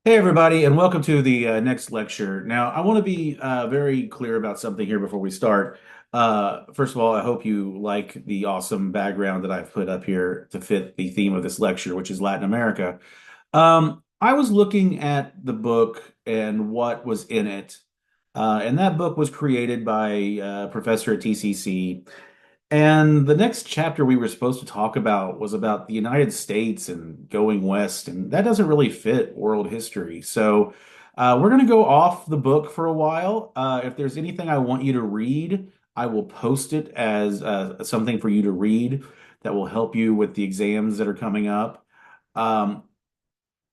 Hey, everybody, and welcome to the next lecture. Now, I want to be very clear about something here before we start. First of all, I hope you like the awesome background that I've put up here to fit the theme of this lecture, which is Latin America. I was looking at the book and what was in it, and that book was created by a professor at TCC. And the next chapter we were supposed to talk about was about the United States and going west, and that doesn't really fit world history. So we're going to go off the book for a while. If there's anything I want you to read, I will post it as something for you to read that will help you with the exams that are coming up. Um,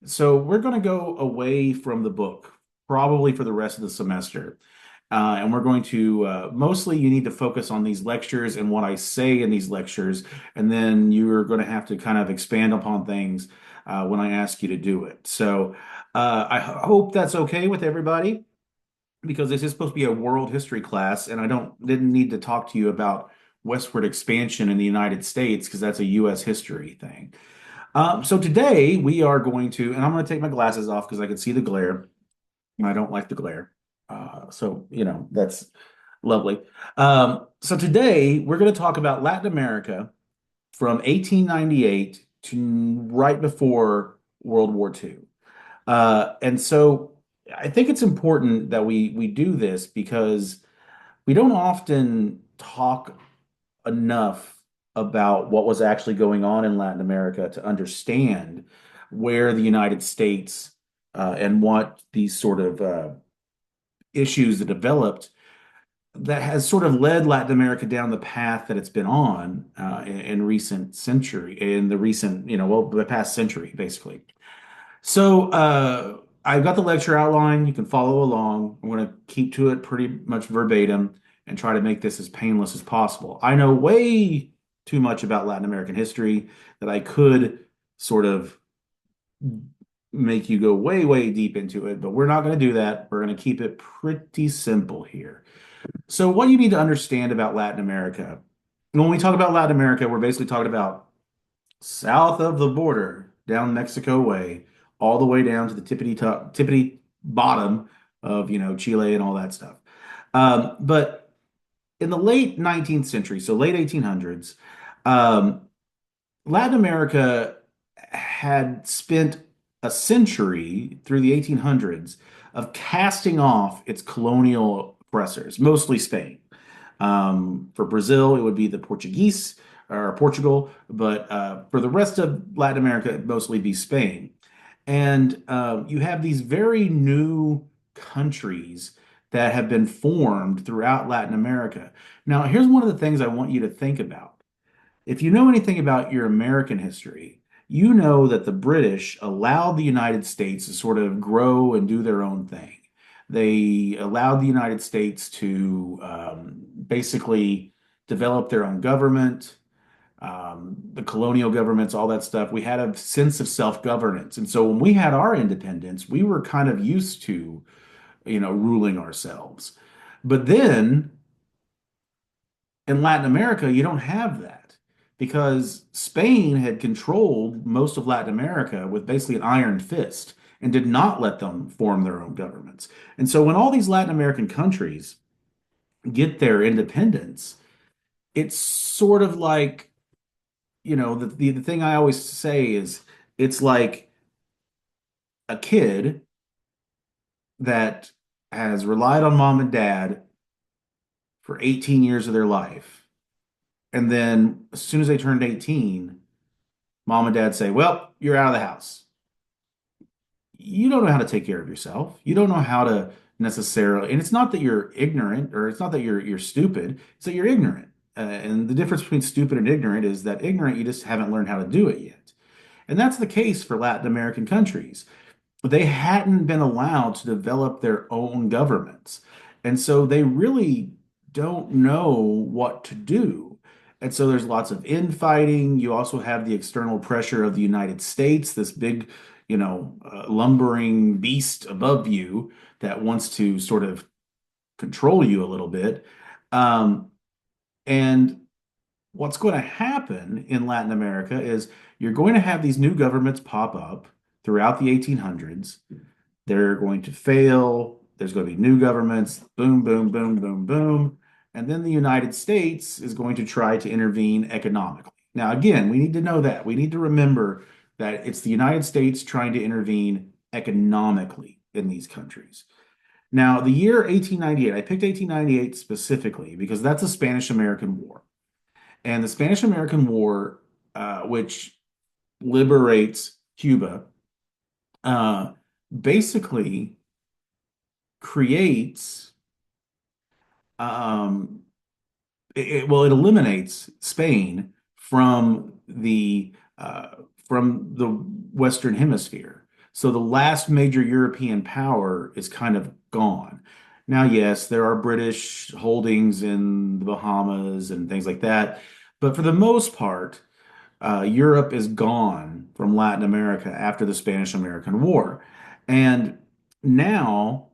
so we're going to go away from the book probably for the rest of the semester. And we're going to mostly you need to focus on these lectures and what I say in these lectures, and then you're going to have to kind of expand upon things when I ask you to do it. So I hope that's okay with everybody because this is supposed to be a world history class, and I didn't need to talk to you about westward expansion in the United States because that's a U.S. history thing. So today we are going to, and I'm going to take my glasses off because I can see the glare. I don't like the glare. That's lovely. So today we're going to talk about Latin America from 1898 to right before World War II. And so I think it's important that we do this because we don't often talk enough about what was actually going on in Latin America to understand where the United States and what these sort of issues that developed that has sort of led Latin America down the path that it's been on in recent century, in the recent, the past century, basically. So I've got the lecture outline. You can follow along. I'm going to keep to it pretty much verbatim and try to make this as painless as possible. I know way too much about Latin American history that I could sort of make you go way, way deep into it, but we're not going to do that. We're going to keep it pretty simple here. So, what you need to understand about Latin America, when we talk about Latin America, we're basically talking about south of the border, down Mexico way, all the way down to the tippity top, tippity bottom of, Chile and all that stuff. But in the late 19th century, so late 1800s, um, Latin America had spent a century through the 1800s of casting off its colonial oppressors, mostly Spain. For Brazil, it would be the Portuguese or Portugal, but for the rest of Latin America, it'd mostly be Spain. And you have these very new countries that have been formed throughout Latin America. Now, here's one of the things I want you to think about. If you know anything about your American history, you know that the British allowed the United States to sort of grow and do their own thing. They allowed the United States to basically develop their own government, the colonial governments, all that stuff. We had a sense of self-governance. And so when we had our independence, we were kind of used to, ruling ourselves. But then in Latin America, you don't have that because Spain had controlled most of Latin America with basically an iron fist and did not let them form their own governments. And so when all these Latin American countries get their independence, it's sort of like, the thing I always say is it's like a kid that has relied on mom and dad for 18 years of their life. And then as soon as they turned 18, mom and dad say, well, you're out of the house. You don't know how to take care of yourself. You don't know how to necessarily, and it's not that you're ignorant or it's not that you're stupid, it's that you're ignorant. And the difference between stupid and ignorant is that ignorant, you just haven't learned how to do it yet. And that's the case for Latin American countries. They hadn't been allowed to develop their own governments. And so they really don't know what to do. And so there's lots of infighting. You also have the external pressure of the United States, this big, lumbering beast above you that wants to sort of control you a little bit. Um, and what's going to happen in Latin America is you're going to have these new governments pop up throughout the 1800s. They're going to fail. There's going to be new governments. Boom, boom, boom, boom, boom. And then the United States is going to try to intervene economically. Now, again, we need to know that. We need to remember that it's the United States trying to intervene economically in these countries. Now, the year 1898, I picked 1898 specifically because that's a Spanish-American War. And the Spanish-American War, which liberates Cuba, uh, basically creates, um, it eliminates Spain uh, from the Western Hemisphere. So the last major European power is kind of gone. Now, yes, there are British holdings in the Bahamas and things like that, but for the most part, Europe is gone from Latin America after the Spanish-American War. And now,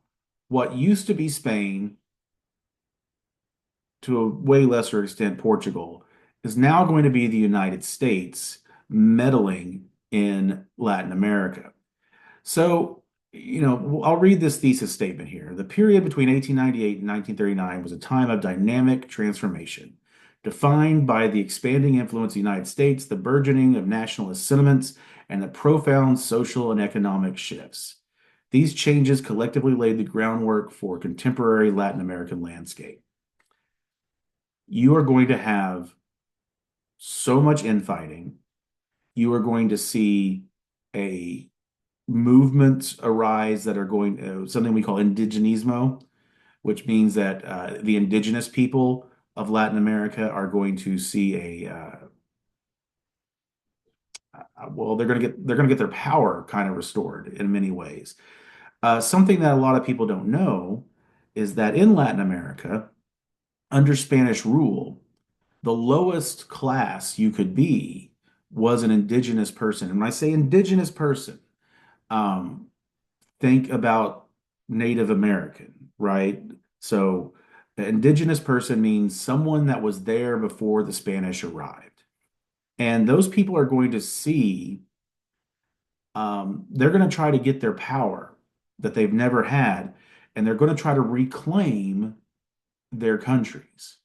what used to be Spain, to a way lesser extent, Portugal, is now going to be the United States meddling in Latin America. So, I'll read this thesis statement here. The period between 1898 and 1939 was a time of dynamic transformation, defined by the expanding influence of the United States, the burgeoning of nationalist sentiments, and the profound social and economic shifts. These changes collectively laid the groundwork for contemporary Latin American landscape. You are going to have so much infighting. You are going to see a movements arise that are going something we call indigenismo, which means that the indigenous people of Latin America are going to see well, they're going to get their power kind of restored in many ways. Something that a lot of people don't know is that in Latin America, under Spanish rule, the lowest class you could be was an indigenous person. And when I say indigenous person, um, think about Native American, right? So, an indigenous person means someone that was there before the Spanish arrived. And those people are going to see, they're going to try to get their power that they've never had, and they're going to try to reclaim their countries.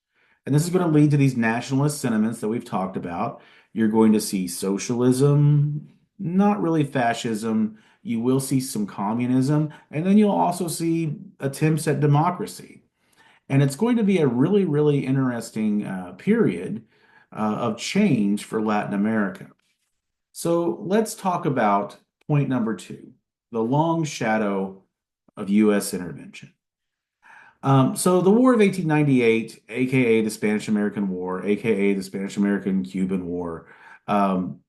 And this is going to lead to these nationalist sentiments that we've talked about. You're going to see socialism, not really fascism. You will see some communism, and then you'll also see attempts at democracy. And it's going to be a really, really interesting period of change for Latin America. So let's talk about point number two, the long shadow of U.S. intervention. So the War of 1898, aka the Spanish-American War, aka the Spanish-American-Cuban War, um,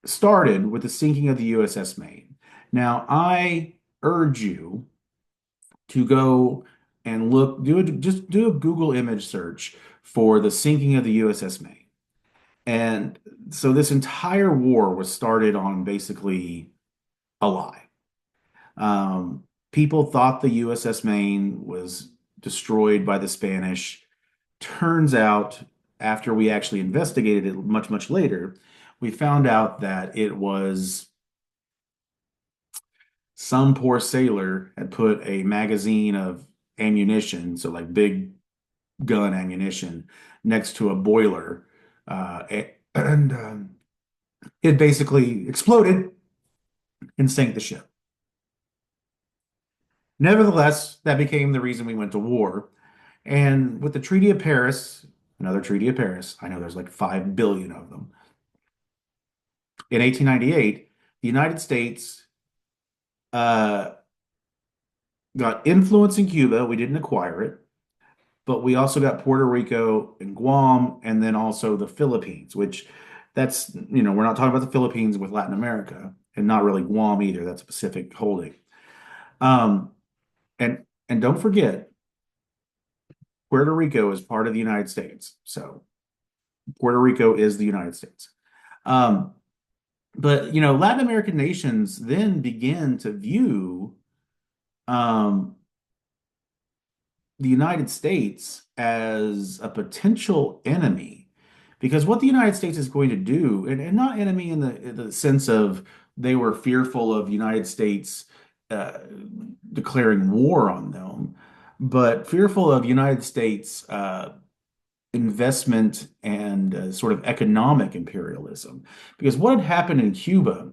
started with the sinking of the USS Maine. Now, I urge you to go and just do a Google image search for the sinking of the USS Maine. And so this entire war was started on basically a lie. People thought the USS Maine was destroyed by the Spanish. Turns out, after we actually investigated it much, much later, we found out that it was some poor sailor had put a magazine of ammunition, so like big gun ammunition, next to a boiler, and it basically exploded and sank the ship. Nevertheless, that became the reason we went to war. And with the Treaty of Paris, another Treaty of Paris, I know there's like 5 billion of them. In 1898, the United States uh, got influence in Cuba. We didn't acquire it, but we also got Puerto Rico and Guam, and then also the Philippines, which we're not talking about the Philippines with Latin America, and not really Guam either. That's a Pacific holding. Um, and don't forget, Puerto Rico is part of the United States. So Puerto Rico is the United States. Um, but Latin American nations then begin to view um, the United States as a potential enemy. Because what the United States is going to do, and not enemy in the sense of they were fearful of United States uh, declaring war on them, but fearful of United States investment and sort of economic imperialism. Because what had happened in Cuba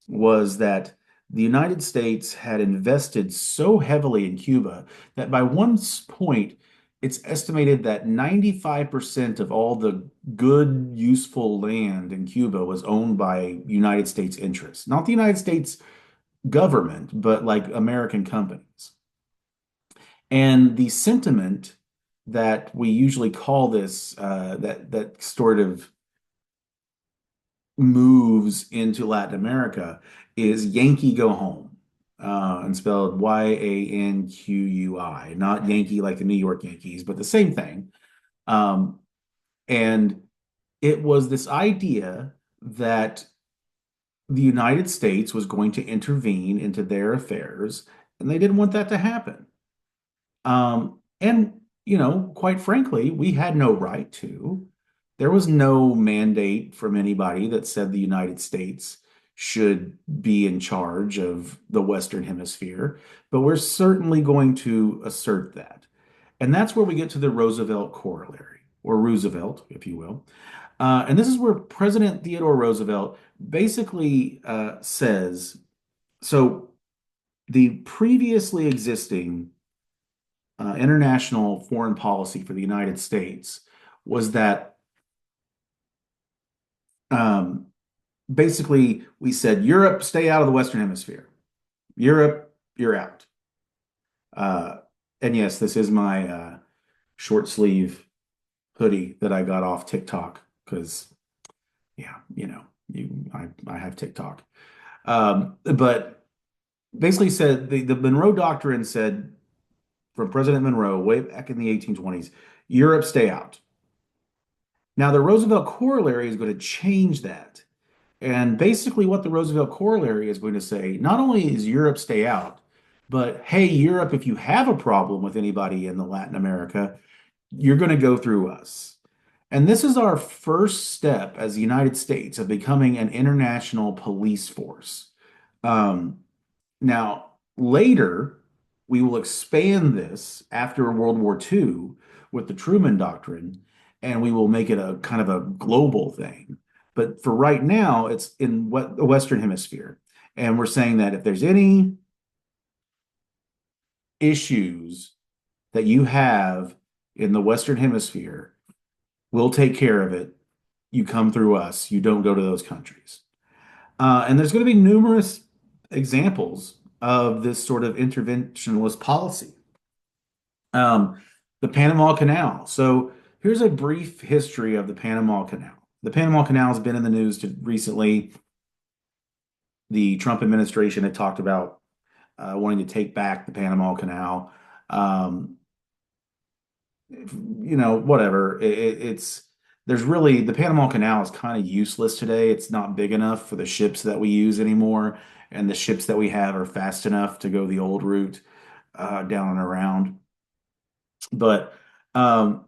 was that the United States had invested so heavily in Cuba that by one point, it's estimated that 95% of all the good, useful land in Cuba was owned by United States interests. Not the United States government, but like American companies. And the sentiment that we usually call this, that sort of moves into Latin America is Yankee go home, and spelled Yanqui, not Yankee like the New York Yankees, but the same thing. Um, and it was this idea that the United States was going to intervene into their affairs, and they didn't want that to happen. And, quite frankly, we had no right to. There was no mandate from anybody that said the United States should be in charge of the Western Hemisphere, but we're certainly going to assert that. And that's where we get to the Roosevelt corollary, or Roosevelt, if you will. And this is where President Theodore Roosevelt basically says, so the previously existing international foreign policy for the United States was that um, basically we said, Europe, stay out of the Western Hemisphere. Europe, you're out. Uh, and yes, this is my short sleeve hoodie that I got off TikTok because, yeah, I have TikTok. But basically said the Monroe Doctrine said from President Monroe way back in the 1820s, Europe, stay out. Now, the Roosevelt corollary is going to change that. And basically, what the Roosevelt corollary is going to say, not only is Europe stay out, but hey, Europe, if you have a problem with anybody in the Latin America, you're going to go through us. And this is our first step as the United States of becoming an international police force. Um, Now, later, we will expand this after World War II with the Truman Doctrine, and we will make it a kind of a global thing. But for right now, it's in what the Western Hemisphere. And we're saying that if there's any issues that you have in the Western Hemisphere, we'll take care of it. You come through us, you don't go to those countries. And there's going to be numerous examples of this sort of interventionist policy. Um, the Panama Canal. So here's a brief history of the Panama Canal. The Panama Canal has been in the news recently. The Trump administration had talked about wanting to take back the Panama Canal. Um, whatever. It's there's really the Panama Canal is kind of useless today. It's not big enough for the ships that we use anymore, and the ships that we have are fast enough to go the old route down and around. But um,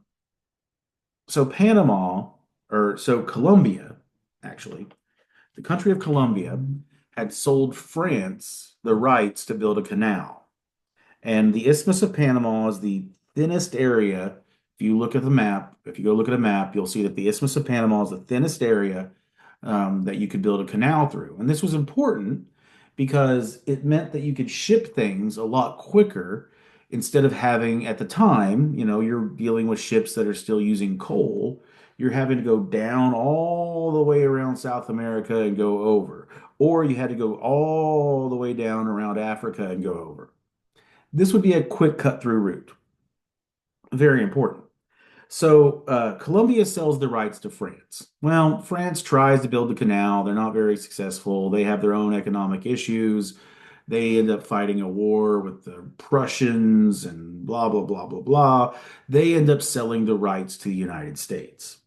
so Panama, or so Colombia, actually, the country of Colombia had sold France the rights to build a canal. And the Isthmus of Panama is the thinnest area. If you look at the map, if you go look at a map, you'll see that the Isthmus of Panama is the thinnest area that you could build a canal through. And this was important because it meant that you could ship things a lot quicker instead of having, at the time, you're dealing with ships that are still using coal. You're having to go down all the way around South America and go over, or you had to go all the way down around Africa and go over. This would be a quick cut through route. Very important. So Colombia sells the rights to France. Well, France tries to build the canal. They're not very successful. They have their own economic issues. They end up fighting a war with the Prussians and blah, blah, blah, blah, blah. They end up selling the rights to the United States.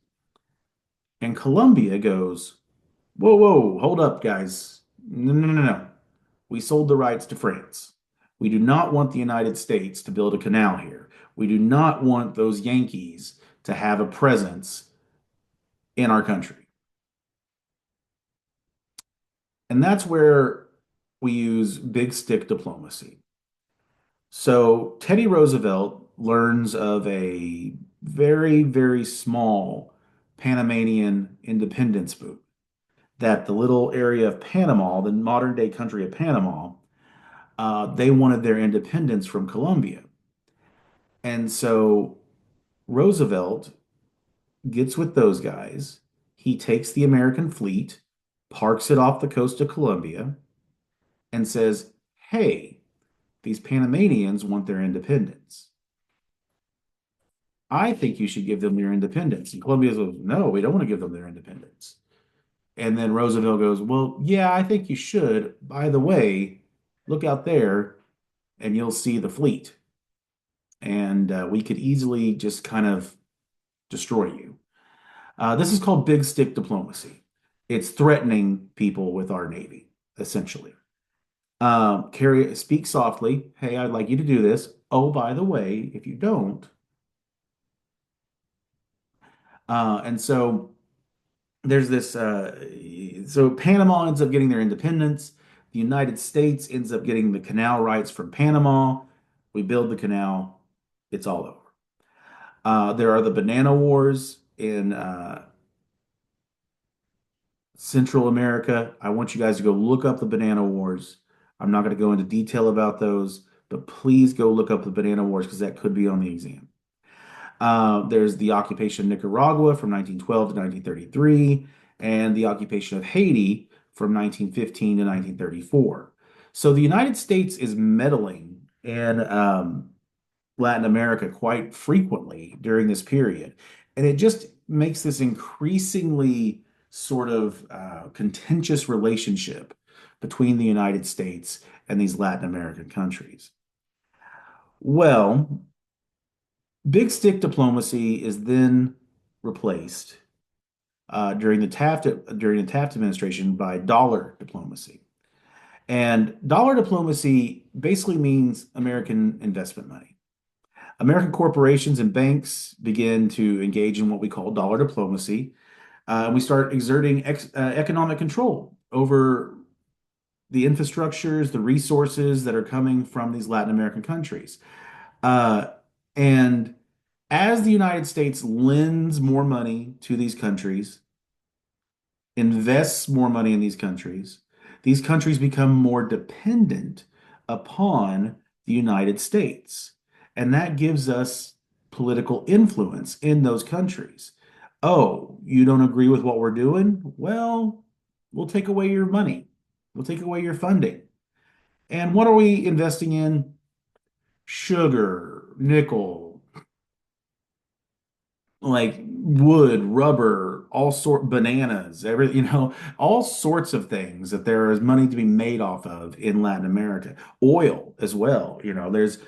And Colombia goes, whoa, whoa, hold up, guys. No, no, no, no. We sold the rights to France. We do not want the United States to build a canal here. We do not want those Yankees to have a presence in our country. And that's where we use big stick diplomacy. So Teddy Roosevelt learns of a very, very small Panamanian independence movement that the little area of Panama, the modern day country of Panama, they wanted their independence from Colombia. And so Roosevelt gets with those guys. He takes the American fleet, parks it off the coast of Colombia, and says, hey, these Panamanians want their independence. I think you should give them their independence. And Colombia goes, no, we don't want to give them their independence. And then Roosevelt goes, well, yeah, I think you should. By the way, look out there and you'll see the fleet. And we could easily just kind of destroy you. This is called big stick diplomacy. It's threatening people with our Navy, essentially. Speak softly. Hey, I'd like you to do this. Oh, by the way, if you don't, and so there's this. So Panama ends up getting their independence. The United States ends up getting the canal rights from Panama. We build the canal. It's all over. There are the banana wars in Central America. I want you guys to go look up the banana wars. I'm not going to go into detail about those, but please go look up the banana wars because that could be on the exam. There's the occupation of Nicaragua from 1912 to 1933, and the occupation of Haiti from 1915 to 1934. So the United States is meddling in Latin America quite frequently during this period. And it just makes this increasingly sort of contentious relationship between the United States and these Latin American countries. Well, big stick diplomacy is then replaced during the Taft administration by dollar diplomacy. And dollar diplomacy basically means American investment money. American corporations and banks begin to engage in what we call dollar diplomacy. We start exerting economic control over the infrastructures, the resources that are coming from these Latin American countries. Uh, and as the United States lends more money to these countries, invests more money in these countries become more dependent upon the United States. And that gives us political influence in those countries. Oh, you don't agree with what we're doing? Well, we'll take away your money. We'll take away your funding. And what are we investing in? Sugar, nickel, like wood, rubber, bananas, all sorts of things that there is money to be made off of in Latin America. Oil as well. There's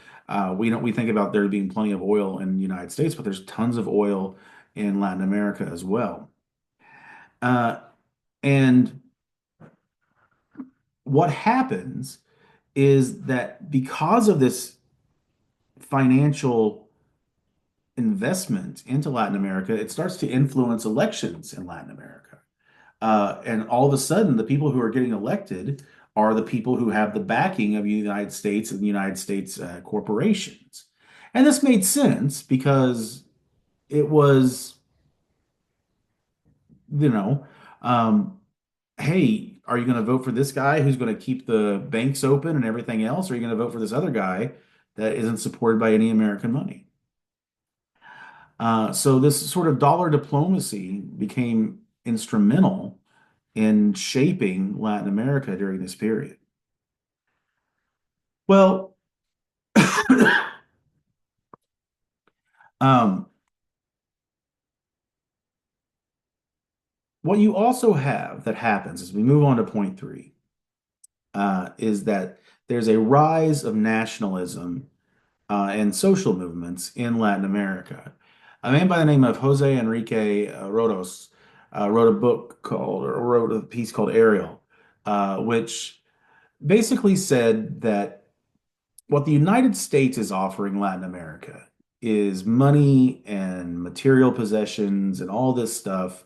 we think about there being plenty of oil in the United States, but there's tons of oil in Latin America as well. Uh, and what happens is that because of this financial investment into Latin America, it starts to influence elections in Latin America. And all of a sudden, the people who are getting elected are the people who have the backing of the United States and the United States corporations. And this made sense because it was, you know, um, hey, are you going to vote for this guy who's going to keep the banks open and everything else? Or are you going to vote for this other guy that isn't supported by any American money? So this sort of dollar diplomacy became instrumental in shaping Latin America during this period. Well, um, what you also have that happens as we move on to point three is that there's a rise of nationalism and social movements in Latin America. A man by the name of Jose Enrique Rodos wrote a book called, or wrote a piece called Ariel, which basically said that what the United States is offering Latin America is money and material possessions and all this stuff.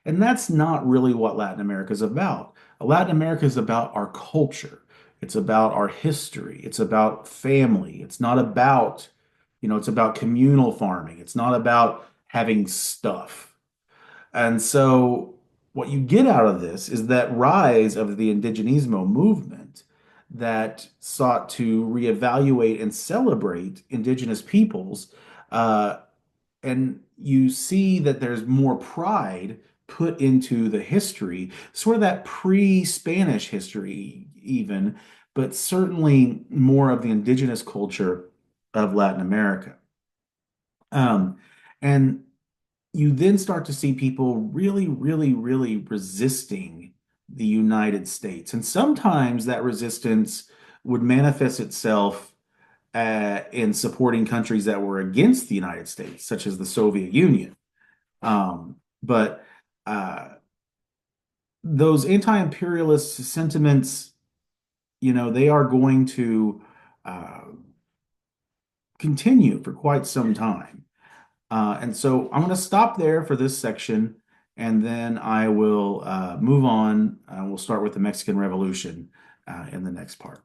And that's not really what Latin America is about. Latin America is about our culture. It's about our history. It's about family. It's not about, it's about communal farming. It's not about having stuff. And so what you get out of this is that rise of the indigenismo movement that sought to reevaluate and celebrate indigenous peoples. Uh, and you see that there's more pride put into the history, sort of that pre-Spanish history, even, but certainly more of the indigenous culture of Latin America. Um, and you then start to see people really, really, really resisting the United States. And sometimes that resistance would manifest itself in supporting countries that were against the United States, such as the Soviet Union. But those anti-imperialist sentiments, they are going to uh, continue for quite some time. And so I'm going to stop there for this section, and then I will move on. We'll start with the Mexican Revolution in the next part.